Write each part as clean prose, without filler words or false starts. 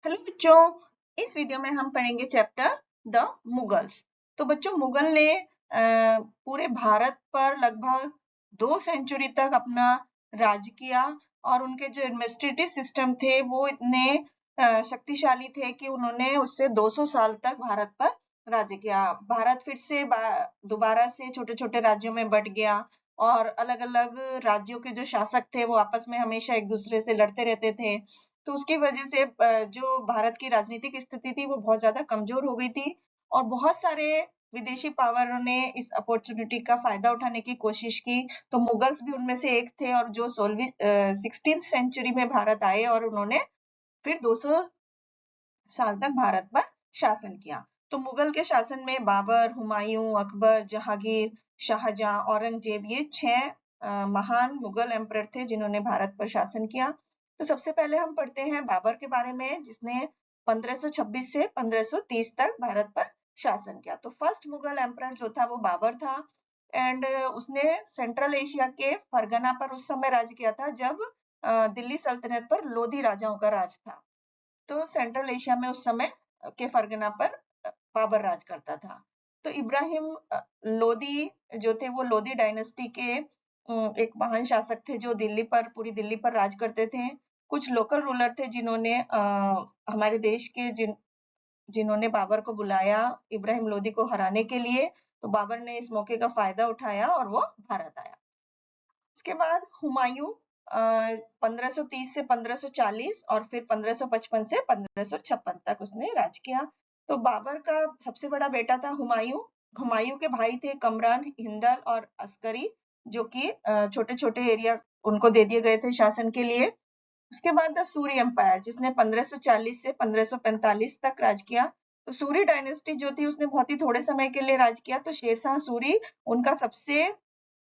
Hello बच्चों, इस video में हम पढ़ेंगे चैप्टर द मुगल्स। तो बच्चों, मुगल ने पूरे भारत पर लगभग 2 सेंचुरी तक अपना राज किया और उनके जो एडमिनिस्ट्रेटिव सिस्टम थे वो इतने शक्तिशाली थे कि उन्होंने उससे 200 साल तक भारत पर राज्य किया। भारत फिर से दोबारा से छोटे छोटे राज्यों में बंट गया और अलग अलग राज्यों के जो शासक थे वो आपस में हमेशा एक दूसरे से लड़ते रहते थे। तो उसकी वजह से जो भारत की राजनीतिक स्थिति थी वो बहुत ज्यादा कमजोर हो गई थी और बहुत सारे विदेशी पावरों ने इस अपॉर्चुनिटी का फायदा उठाने की कोशिश की। तो मुगल्स भी उनमें से एक थे और जो 16वीं सेंचुरी में भारत आए और उन्होंने फिर 200 साल तक भारत पर शासन किया। तो मुगल के शासन में बाबर, हुमायूं, अकबर, जहांगीर, शाहजहां, औरंगजेब, ये 6 महान मुगल एम्परर थे जिन्होंने भारत पर शासन किया। तो सबसे पहले हम पढ़ते हैं बाबर के बारे में, जिसने 1526 से 1530 तक भारत पर शासन किया। तो फर्स्ट मुगल एम्परर जो था वो बाबर था एंड उसने सेंट्रल एशिया के फरगना पर उस समय राज किया था जब दिल्ली सल्तनत पर लोधी राजाओं का राज था। तो सेंट्रल एशिया में उस समय के फरगना पर बाबर राज करता था। तो इब्राहिम लोदी जो थे वो लोदी डायनेस्टी के एक महान शासक थे जो पूरी दिल्ली पर राज करते थे। कुछ लोकल रूलर थे जिन्होंने हमारे देश के जिन्होंने बाबर को बुलाया इब्राहिम लोदी को हराने के लिए। तो बाबर ने इस मौके का फायदा उठाया और वो भारत आया। उसके बाद हुमायूं 1530 से 1540 और फिर 1555 से 1556 तक उसने राज किया। तो बाबर का सबसे बड़ा बेटा था हुमायूं। हुमायूं के भाई थे कमरान, हिंदल और अस्करी, जो कि छोटे छोटे एरिया उनको दे दिए गए थे शासन के लिए। उसके बाद द सूरी एम्पायर, जिसने 1540 से 1545 तक राज किया। तो सूरी डायनेस्टी जो थी उसने बहुत ही थोड़े समय के लिए राज किया। तो शेरशाह सूरी उनका सबसे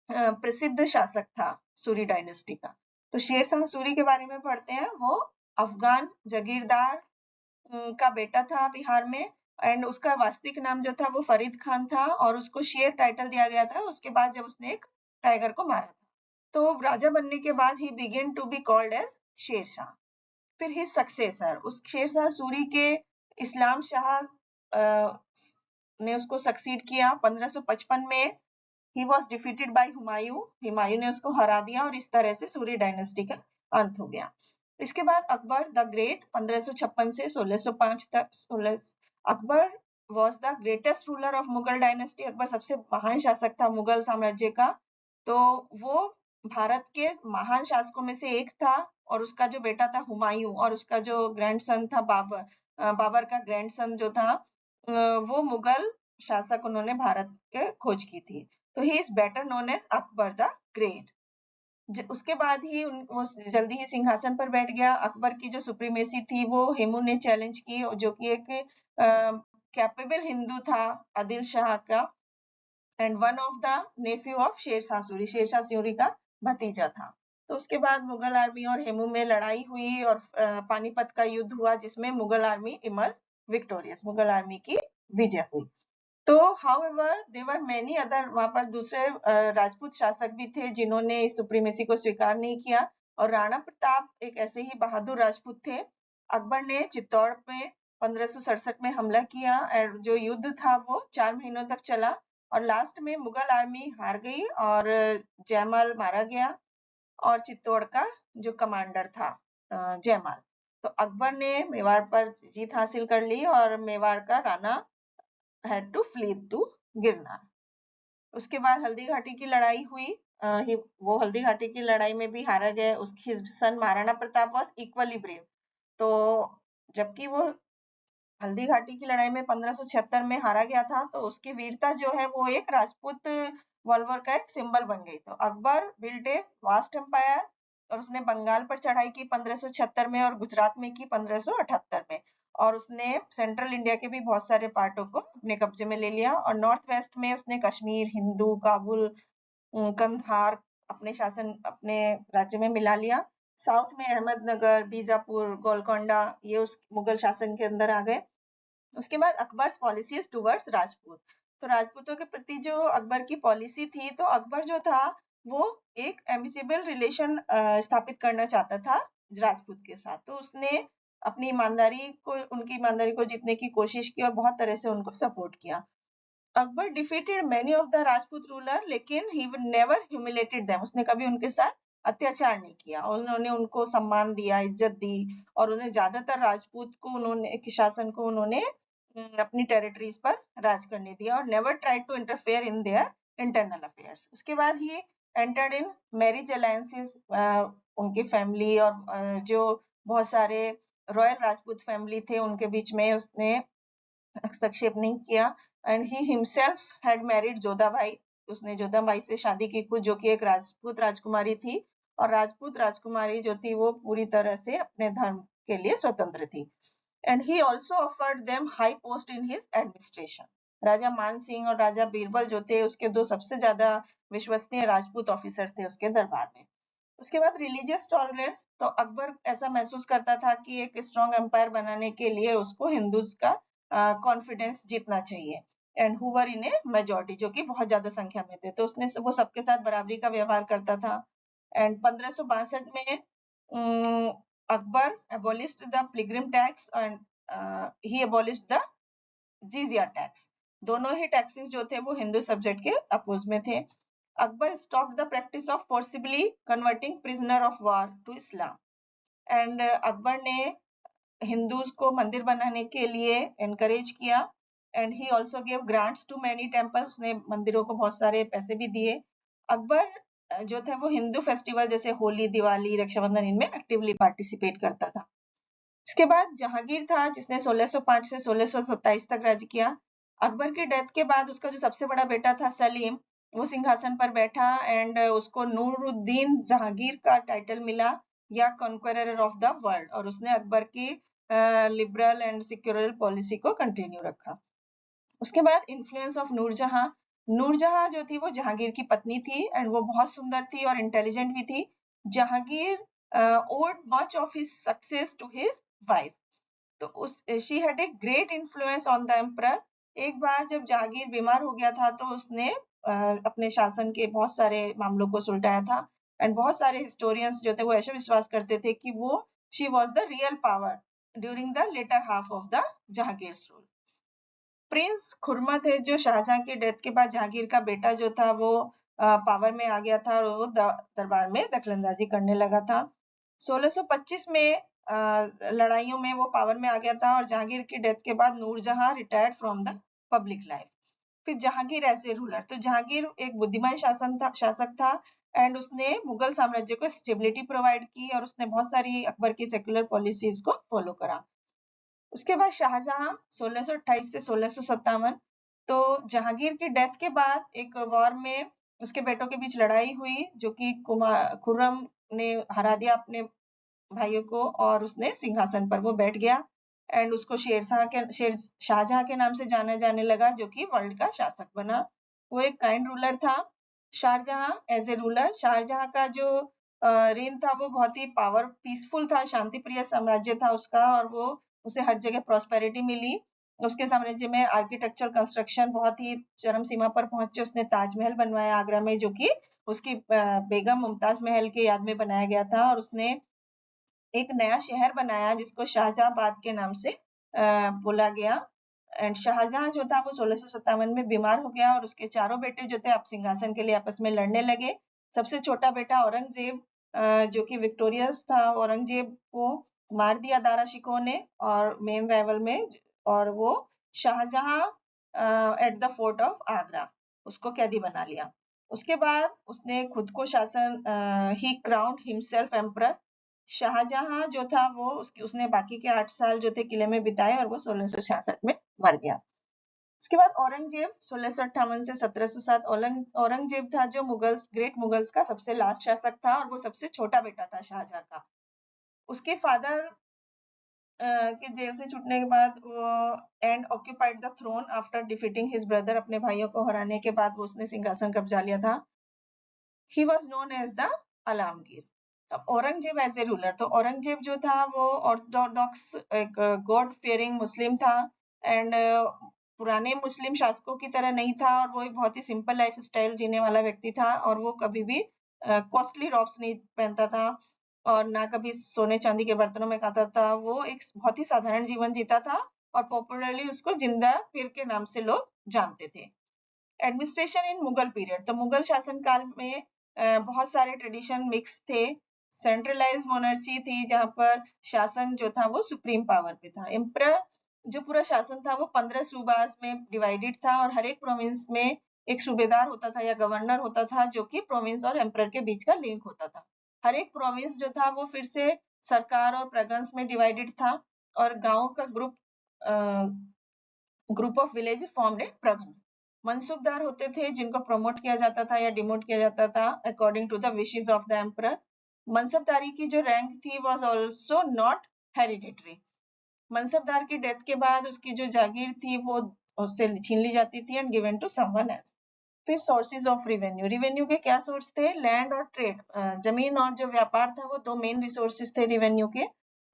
प्रसिद्ध शासक था सूरी डायनेस्टी का। तो शेरशाह सूरी के बारे में पढ़ते हैं। वो अफगान जगीरदार का बेटा था बिहार में एंड उसका वास्तविक नाम जो था वो फरीद खान था और उसको शेर टाइटल दिया गया था उसके बाद जब उसने एक टाइगर को मारा था। तो राजा बनने के बाद he began to be called as Shershah. फिर हिज सक्सेसर, उस शेरशाह सूरी के इस्लाम शाह ने उसको सक्सीड किया 1555 में। He was defeated by Humayun. Humayun ने उसको हरा दिया और इस तरह से सूरी डायनेस्टी का अंत हो गया। इसके बाद अकबर द ग्रेट 1556 से 1605 तक। Akbar was the greatest ruler of Mughal dynasty. Akbar सबसे महान शासक था मुगल साम्राज्य का। तो वो भारत के महान शासकों में से एक था और उसका जो बेटा था हुमायूं और उसका जो ग्रैंडसन था बाबर, बाबर का ग्रैंडसन जो था वो मुगल शासक, उन्होंने भारत के खोज की थी। तो he is better known as Akbar the great. उसके बाद ही वो जल्दी ही सिंहासन पर बैठ गया। अकबर की जो सुप्रीमेसी थी वो हेमू ने चैलेंज की, जो कि एक कैपेबल हिंदू था आदिल शाह का and one of the nephew of Shershah Suri, Shershah Suri का भतीजा था। तो उसके बाद मुगल आर्मी और हेमू में लड़ाई हुई और पानीपत का युद्ध हुआ जिसमें Mughal army emerge victorious, Mughal army की विजय हुई। तो however there were many other, वहां पर दूसरे राजपूत शासक भी थे जिन्होंने इस सुप्रीमेसी को स्वीकार नहीं किया और राणा प्रताप एक ऐसे ही बहादुर राजपूत थे। अकबर ने चित्तौड़ में 1567 में हमला किया और जो युद्ध था वो 4 महीनों तक चला और लास्ट में मुगल आर्मी हार गई और जयमाल मारा गया और चित्तौड़ का जो कमांडर था जयमाल। तो अकबर ने मेवाड़ पर जीत हासिल कर ली और मेवाड़ का Rana had to flee to Girnar. उसके बाद हल्दी घाटी की लड़ाई हुई। वो हल्दी घाटी की लड़ाई में भी हारा गया। उसके सन Maharana Pratap was equally brave। तो जबकि वो हल्दी घाटी की लड़ाई में 1576 में हारा गया था तो उसकी वीरता जो है वो एक राजपूत वॉल्वर का एक सिंबल बन गई। तो Akbar built a vast empire और उसने बंगाल पर चढ़ाई की 1576 में और गुजरात में की 1578 में और उसने सेंट्रल इंडिया के भी बहुत सारे पार्टों को अपने कब्जे में ले लिया और नॉर्थ वेस्ट में उसने कश्मीर, हिंदू, काबुल, कंधार अपने राज्य में मिला लिया। साउथ में अहमदनगर, बीजापुर, गोलकोंडा ये उस मुगल शासन के अंदर आ गए। उसके बाद अकबर्स पॉलिसीज टुवर्ड्स राजपूत। तो राजपूतों के प्रति जो अकबर की पॉलिसी थी, तो अकबर जो था वो एक एमिसेबल रिलेशन स्थापित करना चाहता था राजपूत के साथ। तो उसने अपनी ईमानदारी को, उनकी ईमानदारी को जीतने की कोशिश की और बहुत तरह से उनको सपोर्ट किया। Akbar defeated many of the Rajput ruler, लेकिन ही नेवर ह्यूमिलेटेड देम, उसने कभी उनके साथ अत्याचार नहीं किया, उन्होंने उनको सम्मान दिया, इज्जत दी, और उन्हें ज्यादातर राजपूत को उन्होंने के शासन को उन्होंने अपनी टेरिटरीज पर राज करने दिया, और never tried to interfere in their internal affairs. उसके बाद he entered in marriage alliances, उनकी फैमिली और जो बहुत सारे रॉयल राजपूत फैमिली थे उनके बीच में उसने हस्तक्षेप नहीं किया। And he himself had married Jodha Bai, उसने जोधाबाई से शादी की खुद, जो कि एक राजपूत राजकुमारी थी, और राजपूत राजकुमारी जो थी वो पूरी तरह से अपने धर्म के लिए स्वतंत्र थी। And he also offered them high post in his administration. Raja Man Singh और राजा बीरबल जो थे उसके दो सबसे ज्यादा विश्वसनीय राजपूत ऑफिसर्स थे उसके दरबार में। उसके बाद रिलीजियस टॉलरेंस, तो अकबर ऐसा महसूस करता था कि एक स्ट्रॉन्ग एम्पायर बनाने के लिए उसको हिंदूज का कॉन्फिडेंस जीतना चाहिए, and who were in A majority, जो कि बहुत ज्यादा संख्या में थे, तो उसने वो सबके साथ बराबरी का व्यवहार करता था। एंड 1562 में Akbar abolished the pilgrim tax and he abolished the jizya tax. दोनों ही टैक्सेस जो थे वो हिंदू सब्जेक्ट के अपोज में थे। Akbar stopped the practice of forcibly converting prisoner of war to Islam, and Akbar ने हिंदूज को मंदिर बनाने के लिए एनकरेज किया, and he also give grants to many temples, उसने मंदिरों को बहुत सारे पैसे भी दिए। अकबर जो था वो हिंदू फेस्टिवल जैसे होली, दिवाली, रक्षाबंधन इनमें एक्टिवली पार्टिसिपेट करता था। इसके बाद जहांगीर था जिसने 1605 से 1627 तक राज किया। अकबर की डेथ के बाद उसका जो सबसे बड़ा बेटा था सलीम, वो सिंहासन पर बैठा, एंड उसको नूरुद्दीन जहांगीर का टाइटल मिला, या कॉन्क्वेरर ऑफ द वर्ल्ड, और उसने अकबर की लिबरल एंड सिक्योरल पॉलिसी को कंटिन्यू रखा। उसके बाद इन्फ्लुएंस ऑफ नूरजहां, नूरजहां जो थी वो जहांगीर की पत्नी थी, एंड वो बहुत सुंदर थी और इंटेलिजेंट भी थी। Jahangir owed much of his success to his wife, तो उस she had a great influence on the emperor. एक बार जब जहांगीर बीमार हो गया था तो उसने अपने शासन के बहुत सारे मामलों को सुलझाया था, एंड बहुत सारे हिस्टोरियंस जो थे वो ऐसे विश्वास करते थे कि वो she was the real power during the latter half of the Jahangir rule. Prince Khurram थे जो शाहजहां की डेथ के बाद जहांगीर का बेटा जो था वो पावर में आ गया था, और वो दरबार में दखलंदाजी करने लगा था। 1625 में लड़ाइयों में वो पावर में आ गया था, और जहांगीर की डेथ के बाद Nurjahan retired from the public life. फिर जहांगीर एज ए रूलर, तो जहांगीर एक बुद्धिमान शासक था, एंड उसने मुगल साम्राज्य को स्टेबिलिटी प्रोवाइड की, और उसने बहुत सारी अकबर की सेक्युलर पॉलिसीज को फॉलो करा। उसके बाद शाहजहां 1628 से 1657, तो जहांगीर की डेथ के बाद एक वॉर में उसके बेटों के बीच लड़ाई हुई, जो कि खुर्रम ने हरा दिया अपने भाइयों को, और उसने सिंहासन पर वो बैठ गया, एंड उसको शेर शाहजहां के नाम से जाना जाने लगा, जो कि वर्ल्ड का शासक बना। वो एक काइंड रूलर था। Shahjahan as a ruler, Shahjahan का जो रेन था वो बहुत ही पीसफुल था, शांति प्रिय साम्राज्य था उसका, और वो उसे हर जगह प्रॉस्पेरिटी मिली। उसके साम्राज्य में आर्किटेक्चरल कंस्ट्रक्शन बहुत ही चरम सीमा पर पहुंचे। उसने ताजमहल बनवाया आगरा में, जो कि उसकी बेगम मुमताज महल के याद में बनाया गया था, और उसने एक नया शहर बनाया जिसको शाहजहांबाद के नाम से बोला गया। एंड शाहजहां जो था वो 1657 में बीमार हो गया, और उसके चारों बेटे जो थे अब सिंहासन के लिए आपस में लड़ने लगे। सबसे छोटा बेटा औरंगजेब जो कि विक्टोरियस था, औरंगजेब को मार दिया दारा शिकोह ने और मेन राइवल में, और वो Shahjahan at the fort of Agra उसको कैदी बना लिया। उसके बाद उसने खुद को शासन ही क्राउंड हिमसेल्फ एम्परर। शाहजहां जो था वो उसने बाकी के 8 साल जो थे किले में बिताए, और वो 1666 में मर गया। उसके बाद औरंगजेब 1658 से 1707, औरंगजेब था जो ग्रेट मुगल्स का सबसे लास्ट शासक था, और वो सबसे छोटा बेटा था शाहजहां का। उसके फादर के जेल से छूटने के बाद वो and occupied the throne after defeating his brother, अपने भाइयों को हराने के बाद वो उसने सिंहासन कब्जा लिया था। He was known as the Alamgir. Aurangzeb as a ruler, तो औरंगजेब जो था वो ऑर्थोडॉक्स एक गॉड फियरिंग मुस्लिम था, एंड पुराने मुस्लिम शासकों की तरह नहीं था, और वो एक बहुत ही सिंपल लाइफ स्टाइल जीने वाला व्यक्ति था, और वो कभी भी कॉस्टली रॉब्स नहीं पहनता था। और ना कभी सोने चांदी के बर्तनों में खाता था। वो एक बहुत ही साधारण जीवन जीता था और पॉपुलरली उसको जिंदा पीर के नाम से लोग जानते थे। एडमिनिस्ट्रेशन इन मुगल पीरियड, तो मुगल शासनकाल में बहुत सारे ट्रेडिशन मिक्स थे। सेंट्रलाइज मोनर्ची थी जहां पर शासन जो था वो सुप्रीम पावर पे था। एम्परर जो पूरा शासन था वो 15 सूबास में डिवाइडेड था और हर एक प्रोविंस में एक सूबेदार होता था या गवर्नर होता था जो कि प्रोविंस और एम्परर के बीच का लिंक होता था। हर एक प्रोविंस जो था वो फिर से सरकार और प्रगंस में डिवाइडेड था और गांवों का group of village formed a pargana. Mansabdar होते थे जिनको प्रमोट किया जाता था या डिमोट किया जाता था according to the wishes of the emperor. Mansabdari की जो रैंक थी was also not hereditary. Mansabdar की डेथ के बाद उसकी जो जागीर थी वो उससे छीन ली जाती थी and given to someone else. फिर सोर्सेज ऑफ रिवेन्यू, रिवेन्यू के क्या सोर्स थे? लैंड और ट्रेड, जमीन और जो व्यापार था वो दो मेन रिसोर्सेज थे रिवेन्यू के।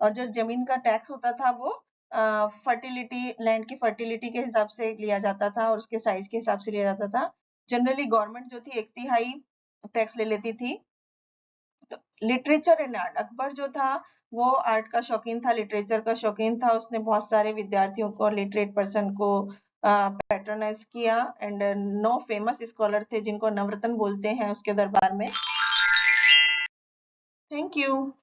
और जो जमीन का टैक्स होता था वो फर्टिलिटी, लैंड की फर्टिलिटी के हिसाब से लिया जाता था और उसके साइज के हिसाब से लिया जाता था। जनरली गवर्नमेंट जो थी 1/3 टैक्स ले लेती थी। तो लिटरेचर एंड आर्ट, अकबर जो था वो आर्ट का शौकीन था, लिटरेचर का शौकीन था। उसने बहुत सारे विद्यार्थियों को, लिटरेट पर्सन को पैट्रोनाइज किया एंड 9 फेमस स्कॉलर थे जिनको नवरत्न बोलते हैं उसके दरबार में। Thank you.